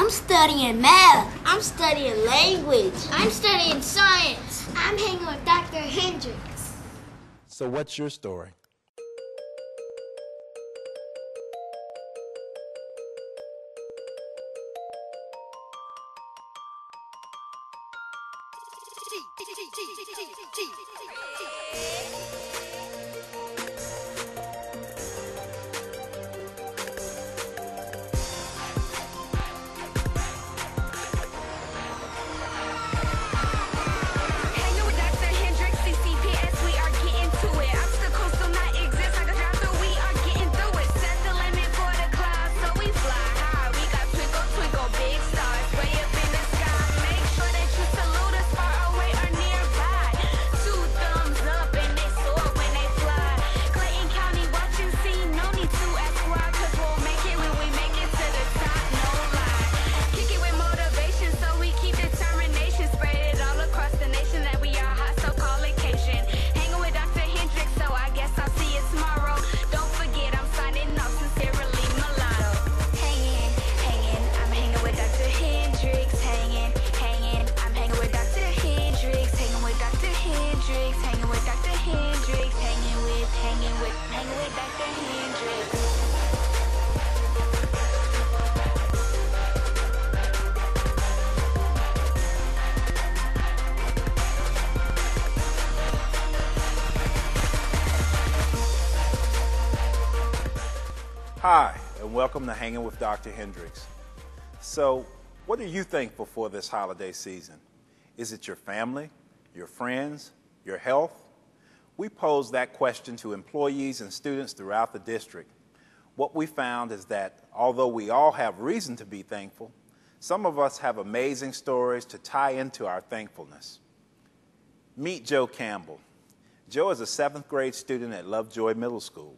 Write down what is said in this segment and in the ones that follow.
I'm studying math. I'm studying language. I'm studying science. I'm hanging with Dr. Hendrix. So what's your story? Hanging with Dr. Hendrix, CCPS, we are getting to it. Obstacles do not exist, like a drop through, we are getting through it. Set the limit for the clouds, so we fly high. We got twinkle, twinkle, big stars way up in the sky. Make sure that you salute us far away or nearby. 2 thumbs up and they soar when they fly. Clayton County, watch and see, no need to ask why, 'cause we'll make it when we make it to the top, no lie. Kick it with motivation, so we keep determination. Spread it all across the nation that we are hot, so call it Cation. Hanging with Dr. Hendrix, so I guess I'll see you tomorrow. Don't forget, I'm signing off, sincerely mulatto. Hanging, I'm hanging with Dr. Hendrix. Hanging, I'm hanging with Dr. Hendrix. Hanging with Dr. Hendrix. Hanging with Dr. Hendrix. Hanging with Dr. Hendrix. Hi, and welcome to Hanging with Dr. Hendrix. So, what are you thankful for this holiday season? Is it your family, your friends, your health? We posed that question to employees and students throughout the district. What we found is that although we all have reason to be thankful, some of us have amazing stories to tie into our thankfulness. Meet Joe Campbell. Joe is a 7th grade student at Lovejoy Middle School.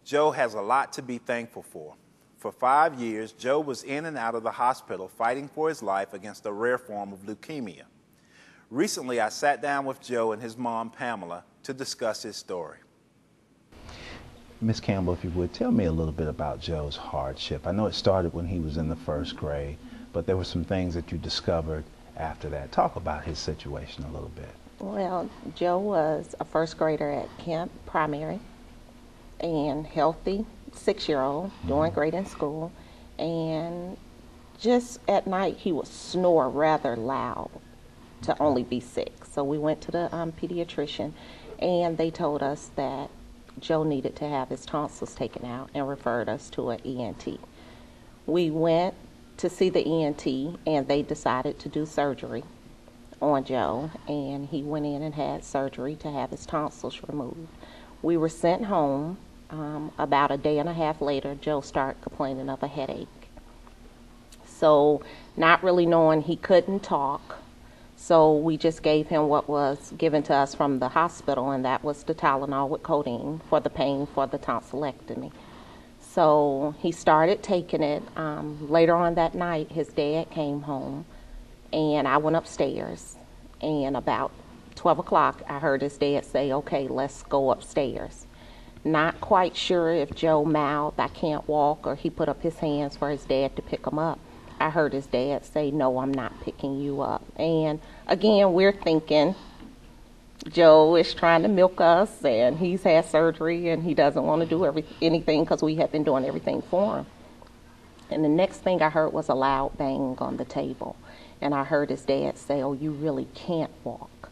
Joe has a lot to be thankful for. For 5 years, Joe was in and out of the hospital fighting for his life against a rare form of leukemia. Recently, I sat down with Joe and his mom, Pamela, to discuss his story. Miss Campbell, if you would, tell me a little bit about Joe's hardship. I know it started when he was in the 1st grade, but there were some things that you discovered after that. Talk about his situation a little bit. Well, Joe was a 1st grader at Kemp Primary and healthy, 6-year-old, doing great in school. And just at night, he would snore rather loud to only be 6. So we went to the pediatrician, and they told us that Joe needed to have his tonsils taken out and referred us to an ENT. We went to see the ENT, and they decided to do surgery on Joe, and he went in and had surgery to have his tonsils removed. We were sent home. About a day and a half later, Joe started complaining of a headache. So, not really knowing he couldn't talk, so we just gave him what was given to us from the hospital, and that was the Tylenol with codeine for the pain for the tonsillectomy. So he started taking it. Later on that night, his dad came home, and I went upstairs, and about 12 o'clock, I heard his dad say, "Okay, let's go upstairs." Not quite sure if Joe mouthed, "I can't walk," or he put up his hands for his dad to pick him up. I heard his dad say, "No, I'm not picking you up." And again, we're thinking Joe is trying to milk us, and he's had surgery, and he doesn't want to do anything because we have been doing everything for him. And the next thing I heard was a loud bang on the table. And I heard his dad say, "Oh, you really can't walk."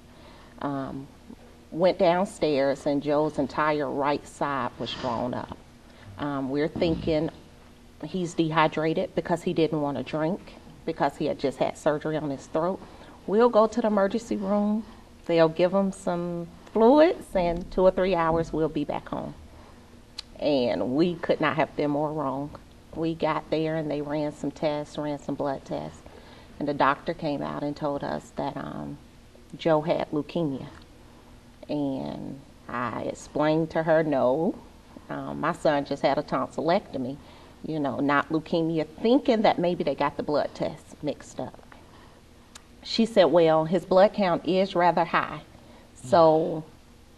Went downstairs, and Joe's entire right side was drawn up. We're thinking he's dehydrated because he didn't want to drink, because he had just had surgery on his throat. We'll go to the emergency room. They'll give him some fluids, and 2 or 3 hours we'll be back home. And we could not have been more wrong. We got there, and they ran some tests, ran some blood tests, and the doctor came out and told us that Joe had leukemia. And I explained to her, no, my son just had a tonsillectomy, not leukemia, thinking that maybe they got the blood tests mixed up. She said, well, his blood count is rather high, so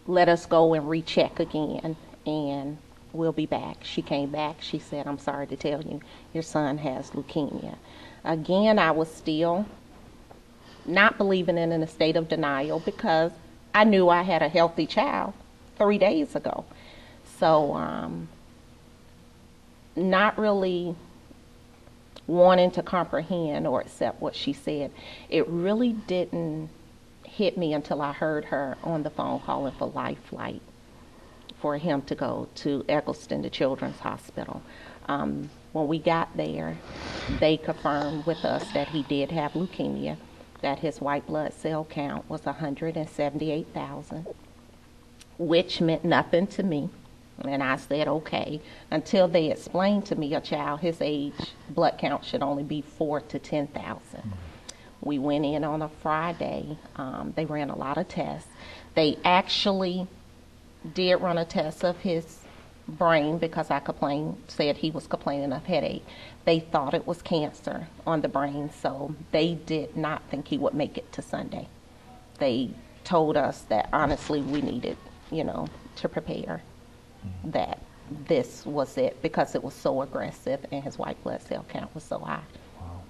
let us go and recheck again. And we'll be back. She came back. She said, I'm sorry to tell you, your son has leukemia. Again, I was still not believing in a state of denial because I knew I had a healthy child 3 days ago. So not really wanting to comprehend or accept what she said. It really didn't hit me until I heard her on the phone calling for Life Flight for him to go to Eccleston, the Children's Hospital. When we got there, they confirmed with us that he did have leukemia, that his white blood cell count was 178,000, which meant nothing to me. And I said, okay, until they explained to me a child his age blood count should only be 4 to 10,000. We went in on a Friday. They ran a lot of tests. They actually did run a test of his brain because I said he was complaining of headache. They thought it was cancer on the brain, so they did not think he would make it to Sunday. They told us that honestly we needed, to prepare that this was it because it was so aggressive and his white blood cell count was so high. Wow.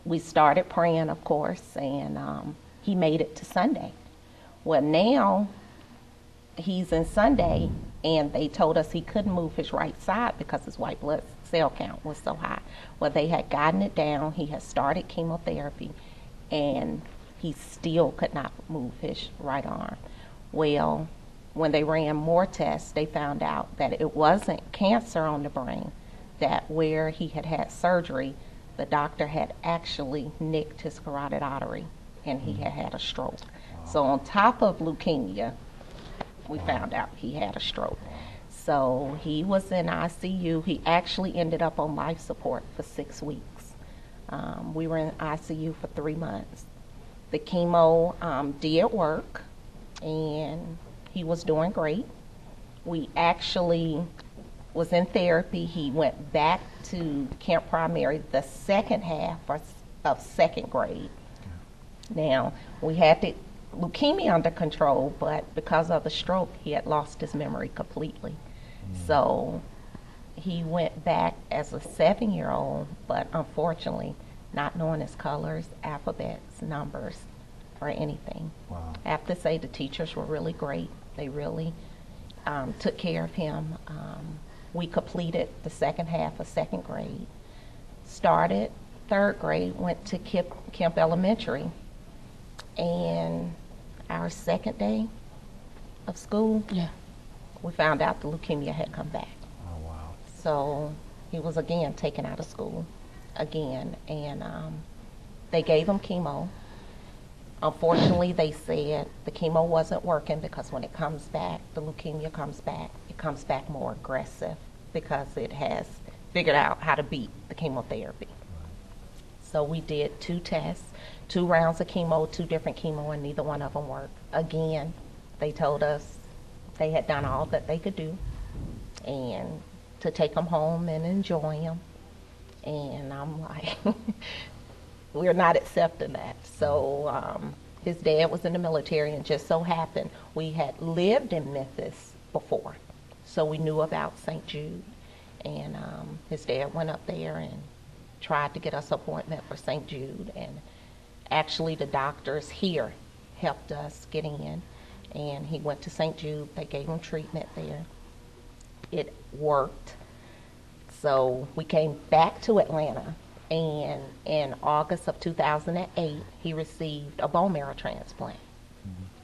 We started praying, of course, and he made it to Sunday. Well, now he's in Sunday, and they told us he couldn't move his right side because his white blood cell count was so high. Well, they had gotten it down. He had started chemotherapy, and he still could not move his right arm. Well, when they ran more tests, they found out that it wasn't cancer on the brain, that where he had had surgery, the doctor had actually nicked his carotid artery, and he had had a stroke. Wow. So on top of leukemia, we found out he had a stroke. So he was in ICU. He actually ended up on life support for 6 weeks. We were in ICU for 3 months. The chemo did work, and he was doing great. We actually was in therapy. He went back to Camp Primary the second half of second grade. Now, we had the leukemia under control, but because of the stroke, he had lost his memory completely. So he went back as a 7-year-old, but unfortunately, not knowing his colors, alphabets, numbers, or anything. Wow. I have to say the teachers were really great. They really took care of him. We completed the second half of second grade, started third grade, went to Kemp Elementary, and our second day of school, we found out the leukemia had come back. Oh, wow. So he was again taken out of school again, and they gave him chemo. Unfortunately, they said the chemo wasn't working because when it comes back, the leukemia comes back, it comes back more aggressive because it has figured out how to beat the chemotherapy. So we did 2 tests, 2 rounds of chemo, 2 different chemo, and neither one of them worked. Again, they told us they had done all that they could do and to take him home and enjoy him. And I'm like, we're not accepting that. So his dad was in the military, and just so happened we had lived in Memphis before. So we knew about St. Jude, and his dad went up there and tried to get us an appointment for St. Jude, and actually the doctors here helped us get in, and he went to St. Jude. They gave him treatment there. It worked. So we came back to Atlanta, and in August of 2008, he received a bone marrow transplant.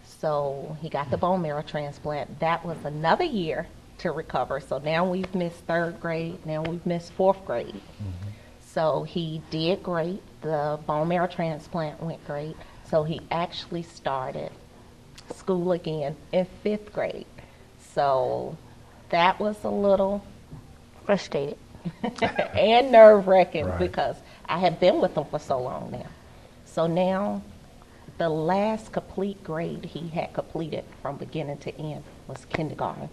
So he got the bone marrow transplant. That was another year to recover. So now we've missed third grade. Now we've missed fourth grade. So he did great. The bone marrow transplant went great. So he actually started school again in 5th grade. So that was a little Frustrated. and nerve-wracking Right. because I have been with him for so long now. So now the last complete grade he had completed from beginning to end was kindergarten.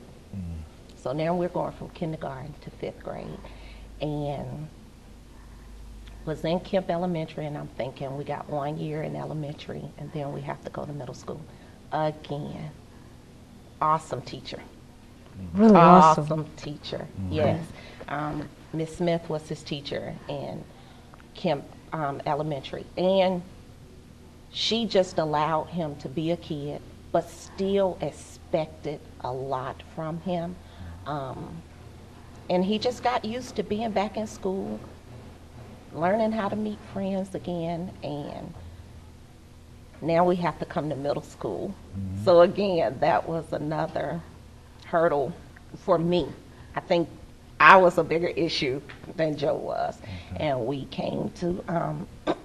So now we're going from kindergarten to 5th grade, and was in Kemp Elementary, and I'm thinking we got 1 year in elementary and then we have to go to middle school again. Awesome teacher, Really awesome. Awesome teacher, yes. Miss Smith was his teacher in Kemp Elementary. And she just allowed him to be a kid, but still expected a lot from him. And he just got used to being back in school, learning how to meet friends again, and now we have to come to middle school. So again, that was another hurdle for me. I think I was a bigger issue than Joe was. And we came to,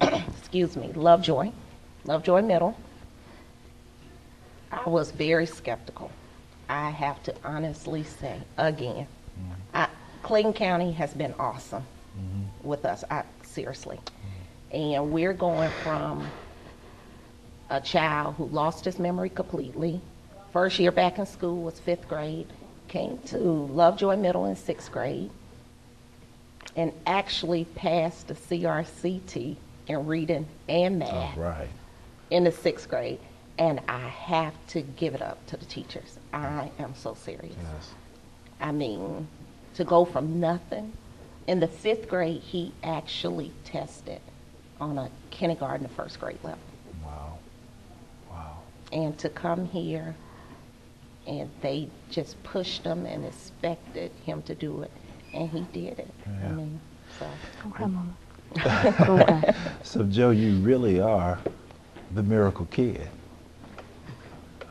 excuse me, Lovejoy Middle. I was very skeptical. I have to honestly say, again, Clayton County has been awesome with us, seriously. And we're going from a child who lost his memory completely. First year back in school was 5th grade. Came to Lovejoy Middle in 6th grade and actually passed the CRCT in reading and math in the 6th grade. And I have to give it up to the teachers. I am so serious. Yes. I mean, to go from nothing. In the 5th grade, he actually tested on a kindergarten to 1st grade level. Wow. Wow. And to come here, and they just pushed him and expected him to do it, and he did it. Yeah. I mean, so. Okay, Mama. Okay. So, Joe, you really are the miracle kid.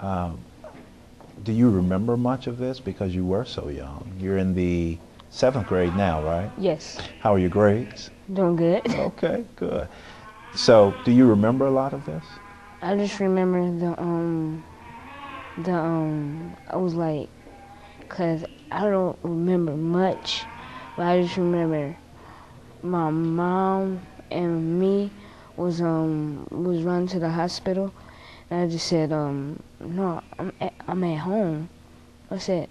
Do you remember much of this because you were so young? You're in the 7th grade now, right? Yes. How are your grades? Doing good. Okay, good. So, do you remember a lot of this? I just remember I was like, cause I don't remember much, but I just remember my mom and me was run to the hospital, and I just said, no, I'm at home. I said,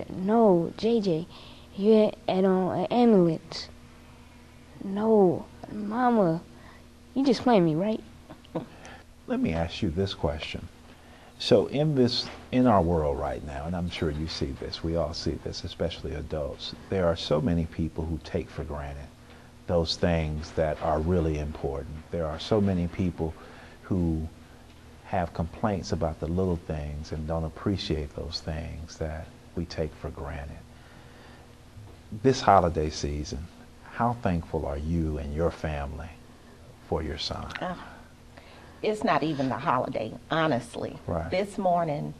no, JJ, you're at an ambulance. No, Mama, you just playing me, right? Let me ask you this question. So in our world right now, and I'm sure you see this, we all see this, especially adults, there are so many people who take for granted those things that are really important. There are so many people who have complaints about the little things and don't appreciate those things that we take for granted. This holiday season, how thankful are you and your family for your son? It's not even the holiday, honestly. Right. This morning,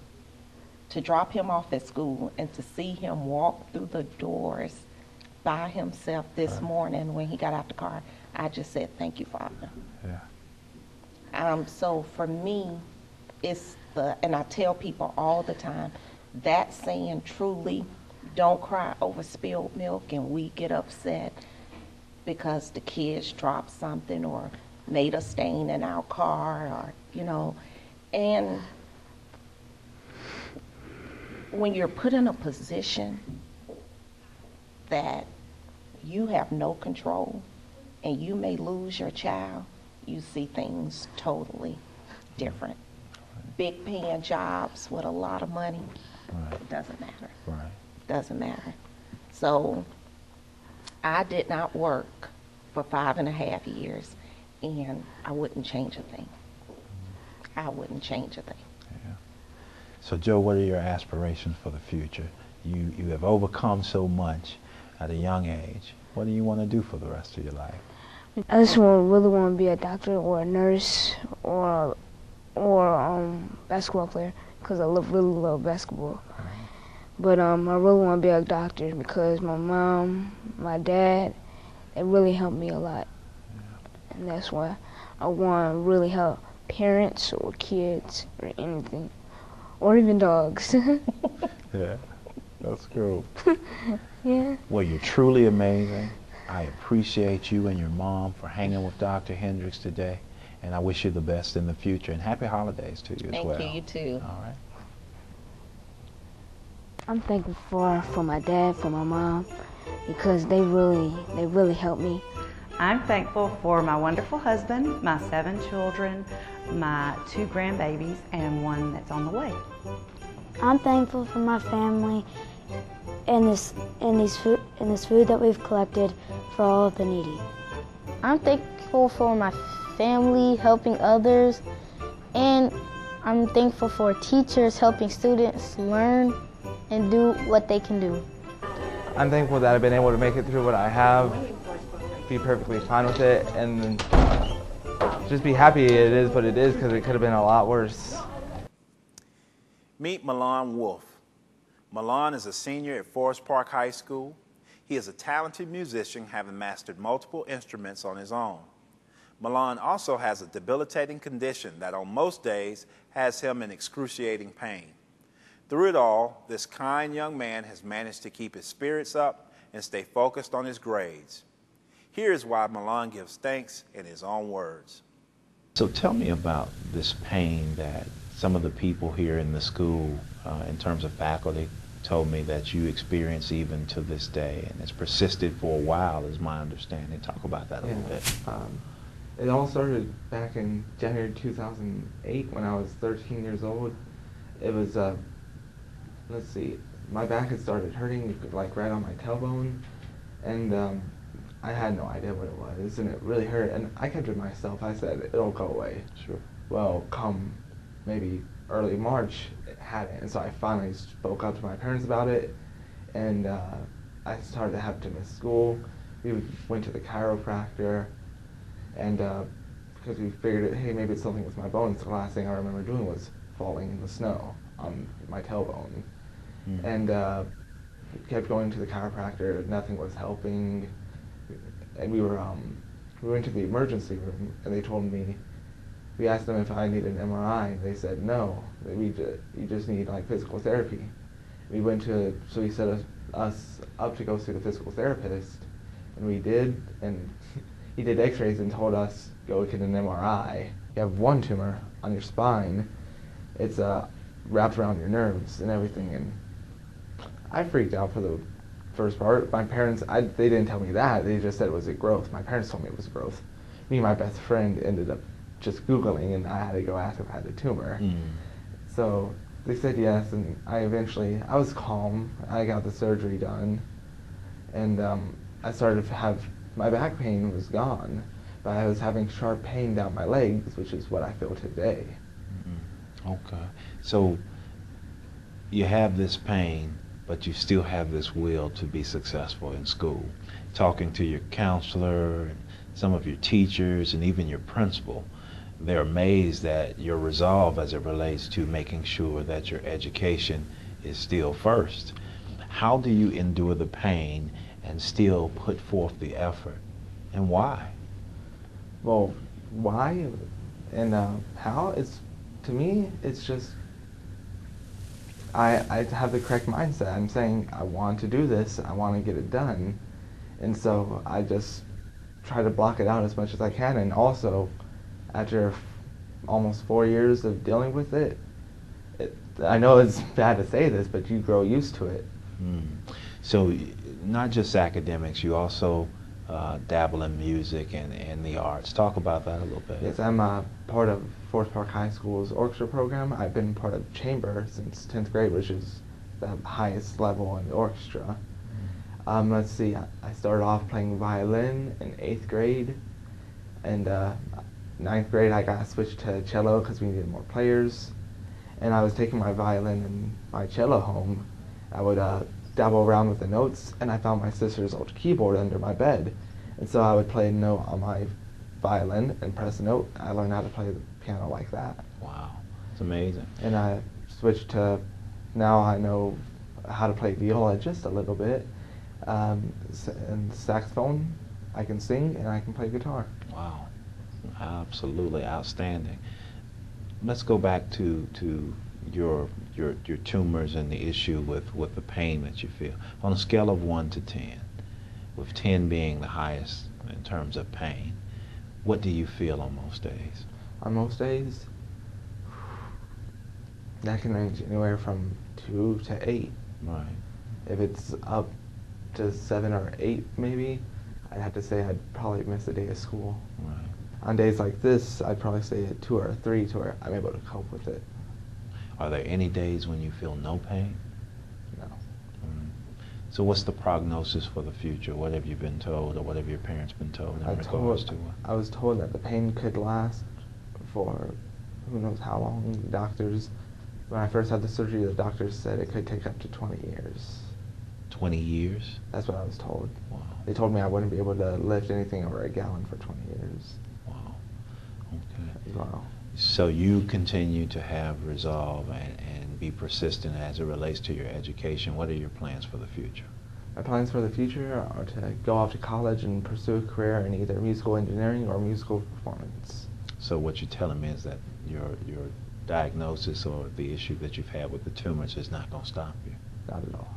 to drop him off at school and to see him walk through the doors by himself this morning when he got out the car, I just said, thank you, Father. Yeah. So for me, it's and I tell people all the time, that saying truly, don't cry over spilled milk, and we get upset because the kids dropped something or made a stain in our car, or, you know, and when you're put in a position that you have no control and you may lose your child, you see things totally different. Big paying jobs with a lot of money, it doesn't matter. Right. Doesn't matter. So I did not work for 5.5 years, and I wouldn't change a thing. I wouldn't change a thing. Yeah. So, Joe, what are your aspirations for the future? You have overcome so much at a young age. What do you want to do for the rest of your life? I just really want to be a doctor or a nurse or basketball player, because I really love basketball. But I really want to be a doctor because my mom, my dad, they really helped me a lot. And that's why I want to really help parents or kids or anything, or even dogs. Yeah, that's cool. Yeah. Well, you're truly amazing. I appreciate you and your mom for hanging with Dr. Hendrix today, and I wish you the best in the future, and happy holidays to you as well. Thank you, you too. All right. I'm thankful for my dad, for my mom, because they really helped me. I'm thankful for my wonderful husband, my 7 children, my 2 grandbabies, and one that's on the way. I'm thankful for my family and this food that we've collected for all of the needy. I'm thankful for my family helping others, and I'm thankful for teachers helping students learn and do what they can do. I'm thankful that I've been able to make it through what I have, be perfectly fine with it, and just be happy it is what it is, because it could have been a lot worse. Meet Milan Wolf. Milan is a senior at Forest Park High School. He is a talented musician, having mastered multiple instruments on his own. Milan also has a debilitating condition that on most days has him in excruciating pain. Through it all, this kind young man has managed to keep his spirits up and stay focused on his grades. Here's why Milan gives thanks in his own words. So tell me about this pain that some of the people here in the school, in terms of faculty, told me that you experience even to this day, and it's persisted for a while, is my understanding. Talk about that a little bit. It all started back in January 2008 when I was 13 years old. It was, let's see, my back had started hurting, like right on my tailbone, and I had no idea what it was, and it really hurt, and I kept it to myself. I said, it'll go away. Sure. Well, come maybe early March, it hadn't, and so I finally spoke up to my parents about it, and I started to have to miss school. We went to the chiropractor, and because we figured, hey, maybe it's something with my bones. The last thing I remember doing was falling in the snow on my tailbone. And kept going to the chiropractor. Nothing was helping, and we went to the emergency room, and they told me, we asked them if I needed an MRI. They said no, you just need like physical therapy. So he set us up to go see the physical therapist, and we did, and he did x-rays and told us, go get an MRI. You have one tumor on your spine. It's wrapped around your nerves and everything, and I freaked out for the first part. My parents, they didn't tell me that. They just said it was a growth. My parents told me it was a growth. Me and my best friend ended up just Googling, and I had to go ask if I had a tumor. So they said yes, and I was calm. I got the surgery done, and I started to have, my back pain was gone, but I was having sharp pain down my legs, which is what I feel today. Okay. So you have this pain, but you still have this will to be successful in school. Talking to your counselor, and some of your teachers, and even your principal, they're amazed at your resolve as it relates to making sure that your education is still first. How do you endure the pain and still put forth the effort, and why? Well, why and how? To me, it's just, I have the correct mindset. I'm saying I want to do this, I want to get it done, and so I just try to block it out as much as I can. And also, after almost 4 years of dealing with it, I know it's bad to say this, but you grow used to it. So not just academics, you also dabble in music and the arts. Talk about that a little bit. Yes, I'm part of Forest Park High School's orchestra program. I've been part of chamber since 10th grade, which is the highest level in the orchestra. Let's see, I started off playing violin in 8th grade, and 9th grade I got switched to cello because we needed more players, and I was taking my violin and my cello home. I would dabble around with the notes, and I found my sister's old keyboard under my bed, and so I would play a note on my violin and press a note. I learned how to play the piano like that. Wow, it's amazing. And I switched to, now I know how to play viola just a little bit, and saxophone. I can sing and I can play guitar. Wow, absolutely outstanding. Let's go back to your tumors and the issue with the pain that you feel. On a scale of 1 to 10, with 10 being the highest in terms of pain, what do you feel on most days? On most days, that can range anywhere from 2 to 8. Right. If it's up to 7 or 8 maybe, I'd have to say I'd probably miss a day of school. Right. On days like this, I'd probably say a 2 or a 3 to where I'm able to cope with it. Are there any days when you feel no pain? No. So what's the prognosis for the future? What have you been told, or what have your parents been told in regards to? I was told that the pain could last for who knows how long. The doctors, when I first had the surgery, the doctors said it could take up to 20 years. 20 years? That's what I was told. Wow. They told me I wouldn't be able to lift anything over a gallon for 20 years. Wow. Okay. Wow. So you continue to have resolve and be persistent as it relates to your education. What are your plans for the future? My plans for the future are to go off to college and pursue a career in either musical engineering or musical performance. So what you're telling me is that your diagnosis or the issue that you've had with the tumors is not going to stop you? Not at all.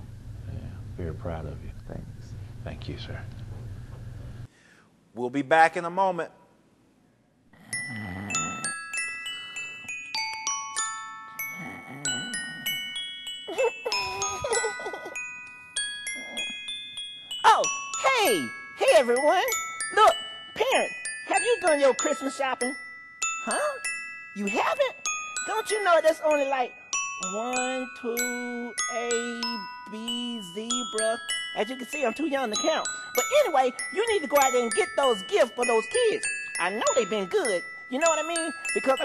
Yeah, very proud of you. Thanks. Thank you, sir. We'll be back in a moment. Oh, hey everyone. Look, parents, have you done your Christmas shopping? Huh? You haven't? Don't you know that's only like 1, 2, A, B, zebra. As you can see, I'm too young to count. But anyway, you need to go out there and get those gifts for those kids. I know they've been good. You know what I mean? Because,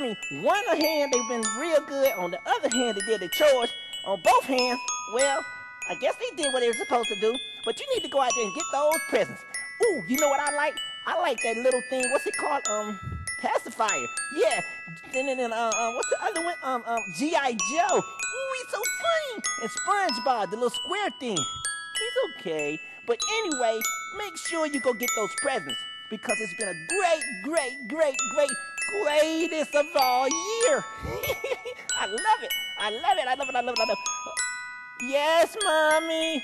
one hand, they've been real good. On the other hand, they did their chores. On both hands, well, I guess they did what they were supposed to do. But you need to go out there and get those presents. Ooh, you know what I like? I like that little thing. What's it called? Pacifier. Yeah. And then, what's the other one? G.I. Joe. Ooh, he's so funny. And SpongeBob, the little square thing. He's okay. But anyway, make sure you go get those presents. Because it's been a greatest of all year. I love it. I love it. Yes, Mommy.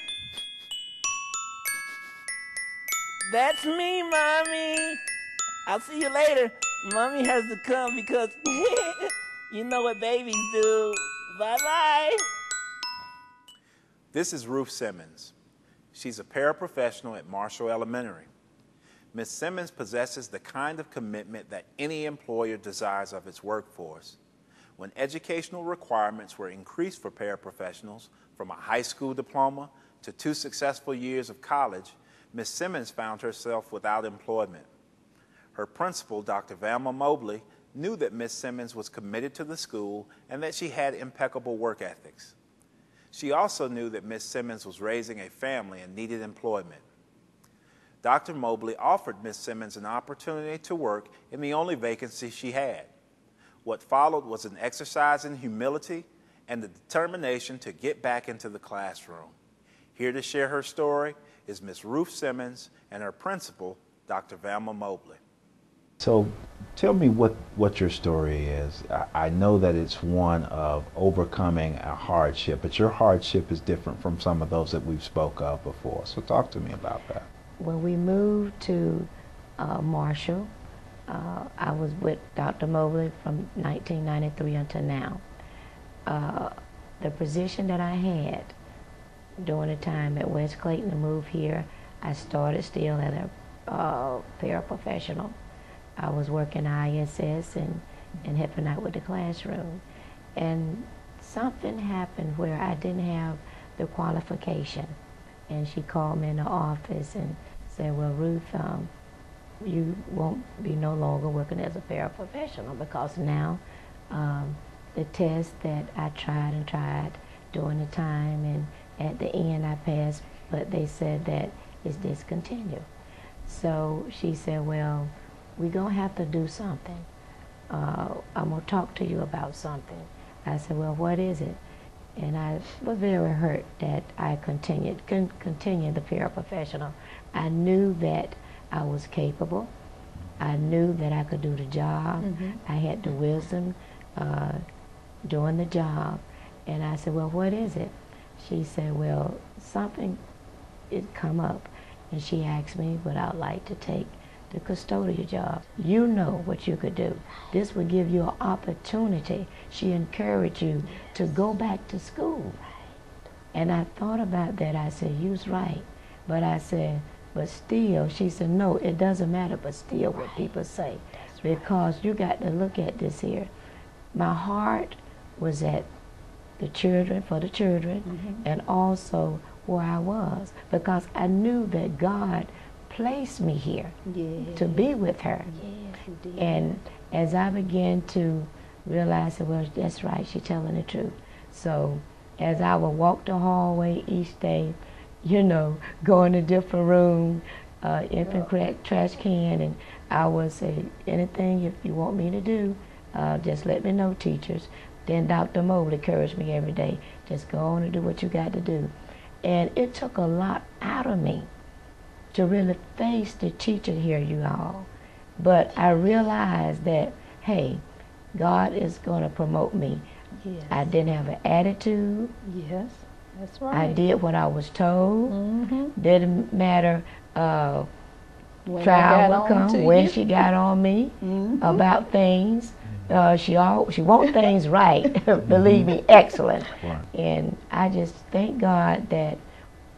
That's me, Mommy. I'll see you later. Mommy has to come because you know what babies do. Bye-bye. This is Ruth Simmons. She's a paraprofessional at Marshall Elementary. Ms. Simmons possesses the kind of commitment that any employer desires of its workforce. When educational requirements were increased for paraprofessionals from a high school diploma to 2 successful years of college, Ms. Simmons found herself without employment. Her principal, Dr. Velma Mobley, knew that Ms. Simmons was committed to the school and that she had impeccable work ethics. She also knew that Ms. Simmons was raising a family and needed employment. Dr. Mobley offered Ms. Simmons an opportunity to work in the only vacancy she had. What followed was an exercise in humility and the determination to get back into the classroom. Here to share her story is Ms. Ruth Simmons and her principal, Dr. Velma Mobley. So tell me what your story is. I know that it's one of overcoming a hardship, but your hardship is different from some of those that we've spoke of before. So talk to me about that. When we moved to Marshall, I was with Dr. Mobley from 1993 until now. The position that I had during the time at West Clayton to move here, I started still as a paraprofessional. I was working ISS and helping out with the classroom. And something happened where I didn't have the qualification. And she called me in the office and said, well, Ruth, you won't be no longer working as a paraprofessional because now the test that I tried during the time and at the end I passed, but they said that it's discontinued. So she said, well, we're going to have to do something. I'm going to talk to you about something. I said, well, what is it? And I was very hurt that I continued the paraprofessional. I knew that I was capable. I knew that I could do the job. I had the wisdom doing the job. And I said, well, what is it? She said, well, something had come up. And she asked me would I like to take the custodial job. You know what you could do. This would give you an opportunity. She encouraged you to go back to school. And I thought about that. I said, you're right. But I said, but still, she said, no, it doesn't matter, but still what people say. Because you got to look at this here. My heart was at the children, for the children, and also where I was, because I knew that God placed me here to be with her. And as I began to realize that, well, that's right, she's telling the truth. So as I would walk the hallway each day, you know, go in a different room, empty trash can, and I would say, anything if you want me to do, just let me know, teachers. Then Dr. Mobley encouraged me every day, just go on and do what you got to do. And it took a lot out of me to really face the teacher here, you all. But I realized that, hey, God is going to promote me. Yes. I didn't have an attitude. Yes, that's right. I did what I was told. Didn't matter When trial would come, when she got on me about things. She wants things right, believe me, excellent. Right. And I just thank God that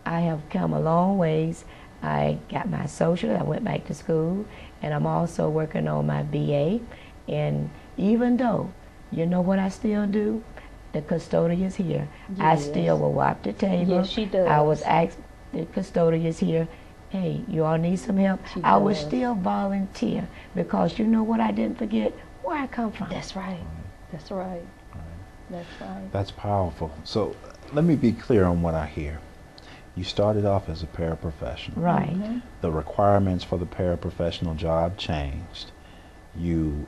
I have come a long ways. I got my social, I went back to school, and I'm also working on my BA. And even though, you know what I still do? The custodian's here. I still will wipe the table. Yes, she does. I was asked, the custodian's here, hey, you all need some help? I would still volunteer, because you know what I didn't forget? Where I come from. That's right. That's right. That's right. That's powerful. So let me be clear on what I hear. You started off as a paraprofessional. Right. The requirements for the paraprofessional job changed. You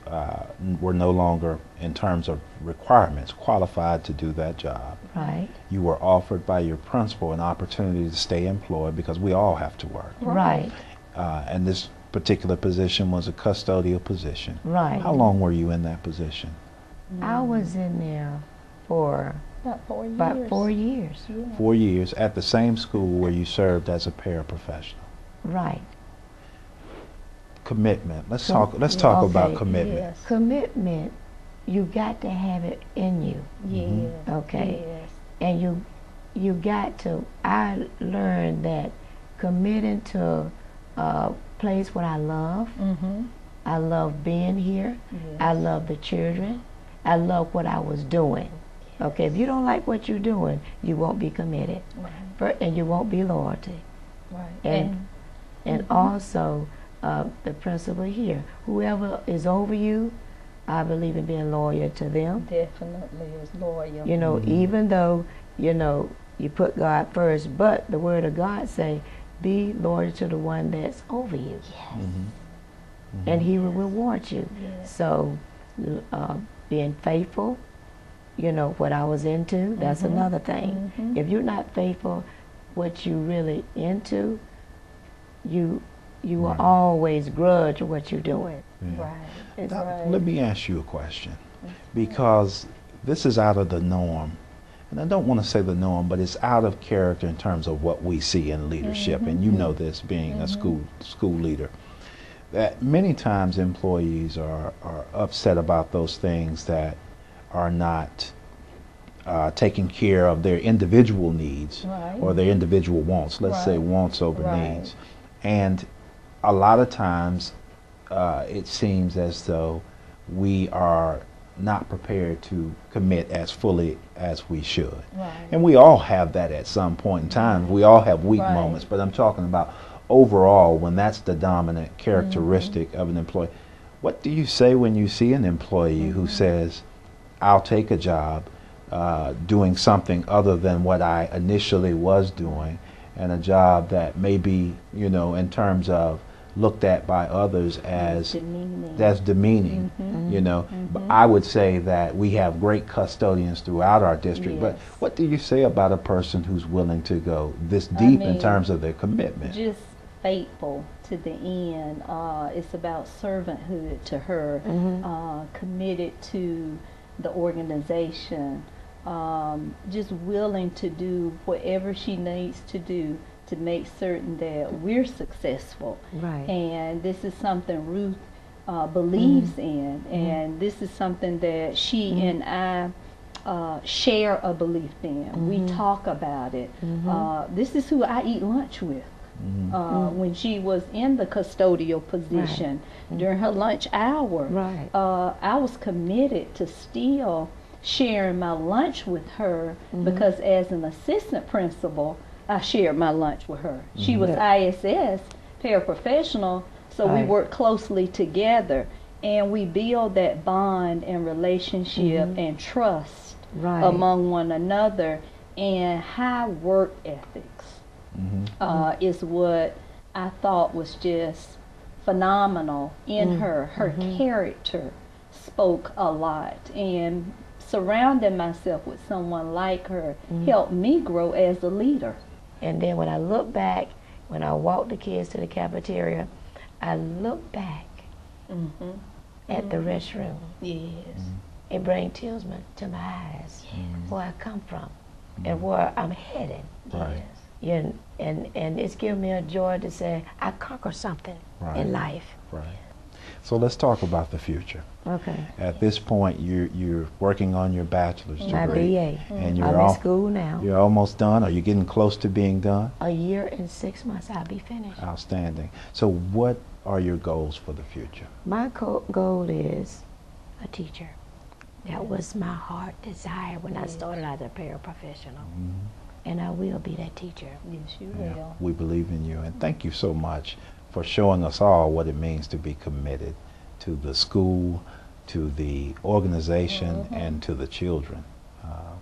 were no longer, in terms of requirements, qualified to do that job. Right. You were offered by your principal an opportunity to stay employed, because we all have to work. Right. And this particular position was a custodial position. Right. How long were you in that position? I was in there for about 4 years. About 4 years. Yeah. 4 years at the same school where you served as a paraprofessional. Right. Commitment. Let's talk about commitment. Yes. Commitment, you got to have it in you. Yes. Okay. Yes. And you got to, I learned that committing to a place what I love. I love being here. Yes. I love the children. I love what I was doing. Okay, if you don't like what you're doing, you won't be committed. Right. And you won't be loyalty. Right. And also, the principle here, whoever is over you, I believe in being loyal to them. Definitely is loyal. You know, even though, you know, you put God first, but the word of God say, be loyal to the one that's over you. Yes. And he will reward you. Yes. So, being faithful, you know, what I was into, that's another thing. If you're not faithful, what you really into, you will always grudge what you're doing. Right. It's Now, right. let me ask you a question, because this is out of the norm. And I don't want to say the norm, but it's out of character in terms of what we see in leadership. And you know this, being a school leader, that many times employees are upset about those things that are not taking care of their individual needs or their individual wants. Let's say wants over needs. And a lot of times it seems as though we are not prepared to commit as fully as we should. And we all have that at some point in time. We all have weak moments, but I'm talking about overall, when that's the dominant characteristic of an employee. What do you say when you see an employee who says, I'll take a job doing something other than what I initially was doing, and a job that may be, you know, in terms of looked at by others as demeaning, you know. But I would say that we have great custodians throughout our district. But what do you say about a person who's willing to go this deep in terms of their commitment? Just faithful to the end. It's about servanthood to her, committed to the organization, just willing to do whatever she needs to do to make certain that we're successful. And this is something Ruth believes in, and this is something that she and I share a belief in. We talk about it. This is who I eat lunch with. When she was in the custodial position during her lunch hour, I was committed to still sharing my lunch with her because as an assistant principal, I shared my lunch with her. She was ISS paraprofessional, so we worked closely together, and we build that bond and relationship and trust among one another, and high work ethics is what I thought was just phenomenal in her. Her character spoke a lot, and surrounding myself with someone like her helped me grow as a leader. And then when I look back, when I walk the kids to the cafeteria, I look back at the restroom. Yes. It brings tears to my eyes, where I come from and where I'm headed. Right. And it's given me a joy to say I conquered something in life. Right. So let's talk about the future. Okay. At this point, you're working on your bachelor's degree. My BA. And you're I'm in school now. You're almost done. Are you getting close to being done? A year and 6 months, I'll be finished. Outstanding. So what are your goals for the future? My goal is a teacher. That was my heart desire when I started as a paraprofessional. And I will be that teacher. Yes, you will. We believe in you, and thank you so much for showing us all what it means to be committed to the school, to the organization, and to the children.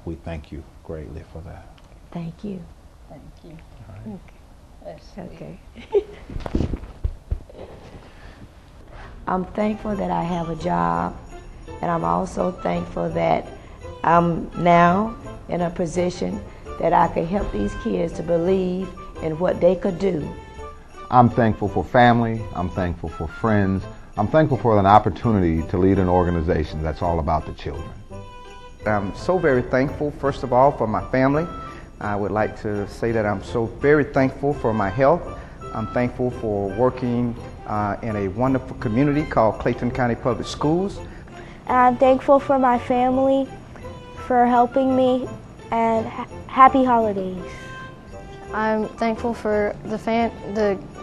We thank you greatly for that. Thank you. Thank you. All right. That's okay. I'm thankful that I have a job, and I'm also thankful that I'm now in a position that I can help these kids to believe in what they could do. I'm thankful for family, I'm thankful for friends, I'm thankful for an opportunity to lead an organization that's all about the children. I'm so very thankful, first of all, for my family. I would like to say that I'm so very thankful for my health. I'm thankful for working in a wonderful community called Clayton County Public Schools. And I'm thankful for my family for helping me, and happy holidays. I'm thankful for the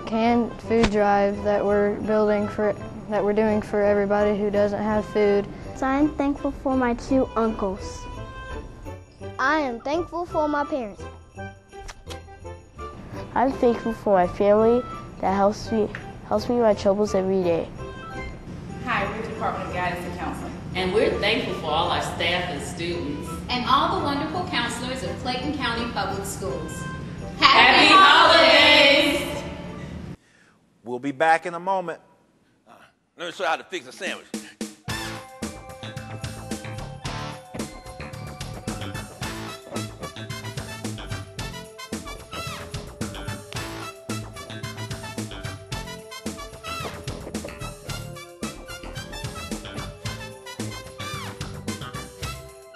canned food drive that we're doing for everybody who doesn't have food. So I'm thankful for my 2 uncles. I am thankful for my parents. I'm thankful for my family that helps me in my troubles every day. Hi, we're the Department of Guidance and Counseling. And we're thankful for all our staff and students. And all the wonderful counselors of Clayton County Public Schools. Happy holidays! We'll be back in a moment. Let me show you how to fix a sandwich.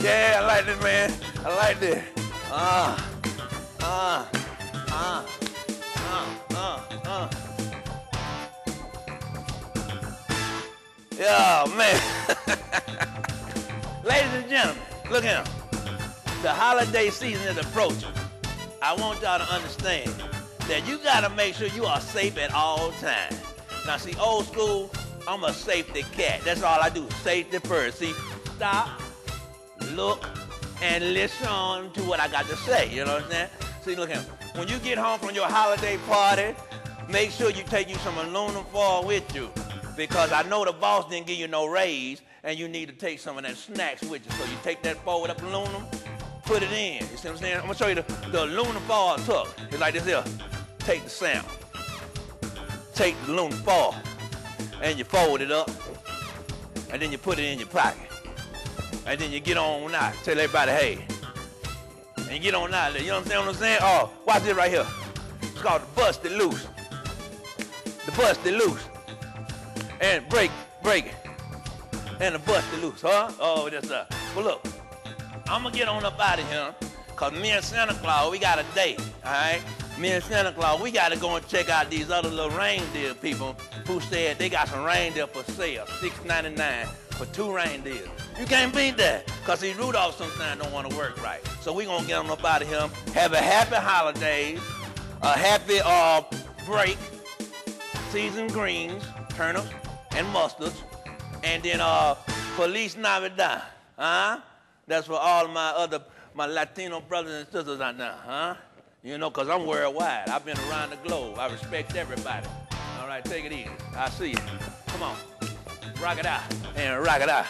Yeah, I like this, man. I like this. Yeah, man. Ladies and gentlemen, look here. The holiday season is approaching. I want y'all to understand that you gotta make sure you are safe at all times. Now see, old school, I'm a safety cat. That's all I do, safety first. See, stop, look, and listen to what I got to say, you know what I'm saying? See, look here, when you get home from your holiday party, make sure you take you some aluminum foil with you, because I know the boss didn't give you no raise, and you need to take some of that snacks with you. So you take that foil with aluminum, put it in, you see what I'm saying? I'm gonna show you the aluminum foil tuck. It's like this here, take the sample, take the aluminum foil, and you fold it up, and then you put it in your pocket. And then you get on out, tell everybody, hey. And you get on out there, you know what I'm saying? Oh, watch this right here. It's called the busted loose. The busted loose. And break it. And the busted loose, huh? Oh, that's well, look, I'm gonna get on up out of here, cause me and Santa Claus, we got a date, all right? Me and Santa Claus, we gotta go and check out these other little reindeer people who said they got some reindeer for sale, $6.99 for 2 reindeers. You can't beat that, cause see, Rudolph sometimes don't want to work right. So we gonna get on up out of here, have a happy holidays, a happy break, seasoned greens, turnips, and mustards, and then Feliz Navidad, huh? That's for all of my Latino brothers and sisters out there, huh? You know, because I'm worldwide. I've been around the globe. I respect everybody. All right, take it easy. I see you. Come on. Rock it out and rock it out.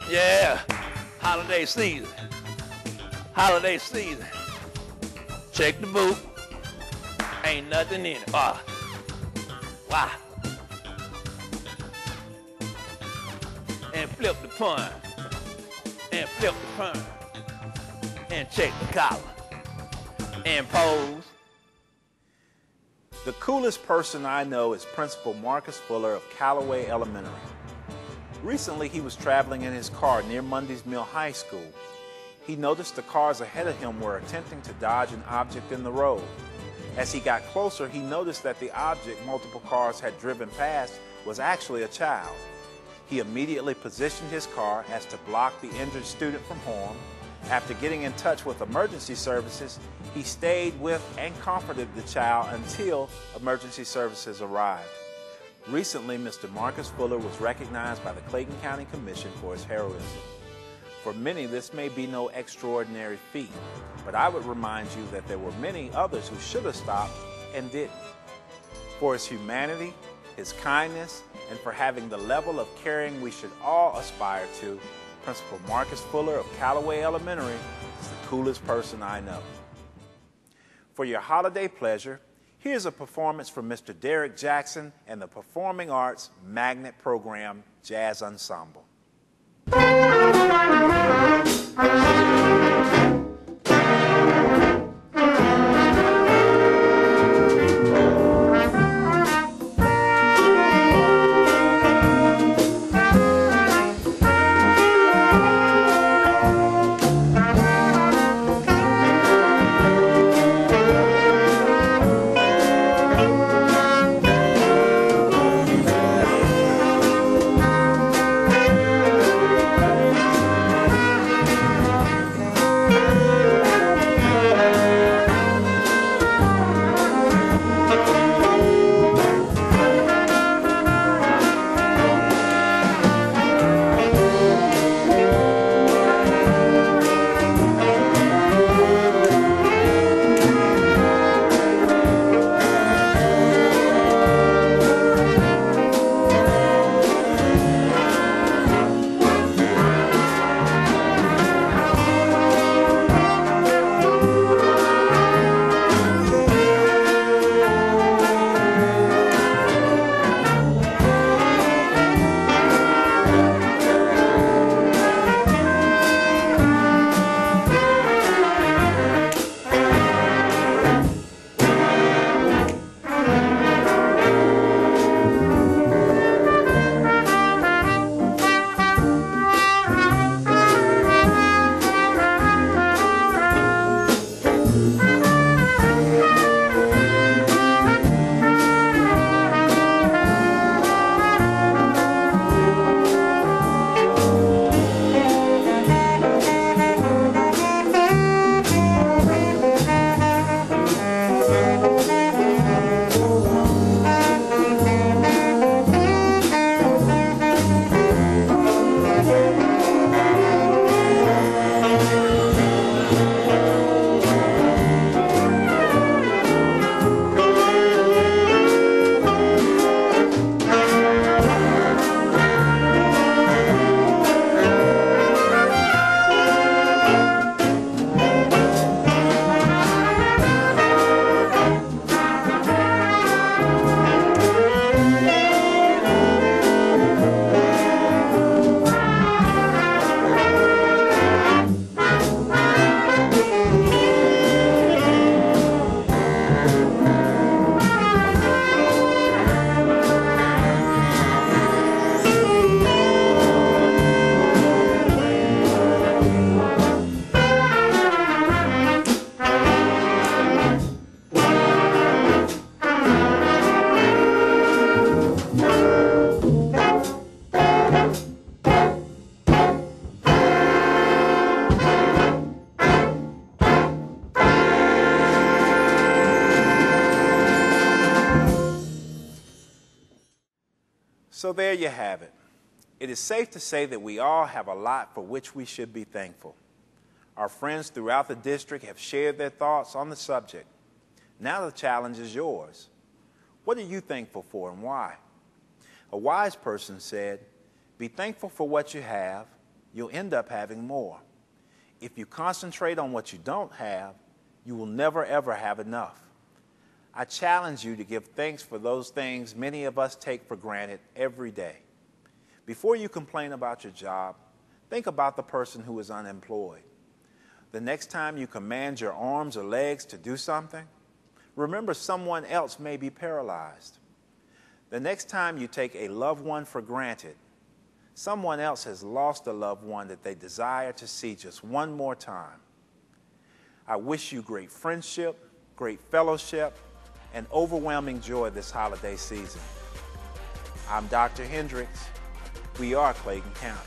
Yeah. Holiday season. Holiday season. Check the boot. Ain't nothing in it. Wow. And flip the pun. And flip the pun. And check the collar. And pose. The coolest person I know is Principal Marcus Fuller of Callaway Elementary. Recently, he was traveling in his car near Mundy's Mill High School. He noticed the cars ahead of him were attempting to dodge an object in the road. As he got closer, he noticed that the object multiple cars had driven past was actually a child. He immediately positioned his car as to block the injured student from harm. After getting in touch with emergency services, he stayed with and comforted the child until emergency services arrived. Recently, Mr. Marcus Fuller was recognized by the Clayton County Commission for his heroism. For many, this may be no extraordinary feat, but I would remind you that there were many others who should have stopped and didn't. For his humanity, his kindness, and for having the level of caring we should all aspire to, Principal Marcus Fuller of Callaway Elementary is the coolest person I know. For your holiday pleasure, here's a performance from Mr. Derek Jackson and the Performing Arts Magnet Program Jazz Ensemble. So there you have it. It is safe to say that we all have a lot for which we should be thankful. Our friends throughout the district have shared their thoughts on the subject. Now the challenge is yours. What are you thankful for and why? A wise person said, "Be thankful for what you have, you'll end up having more. If you concentrate on what you don't have, you will never ever have enough." I challenge you to give thanks for those things many of us take for granted every day. Before you complain about your job, think about the person who is unemployed. The next time you command your arms or legs to do something, remember someone else may be paralyzed. The next time you take a loved one for granted, someone else has lost a loved one that they desire to see just one more time. I wish you great friendship, great fellowship, and overwhelming joy this holiday season. I'm Dr. Hendrix. We are Clayton County.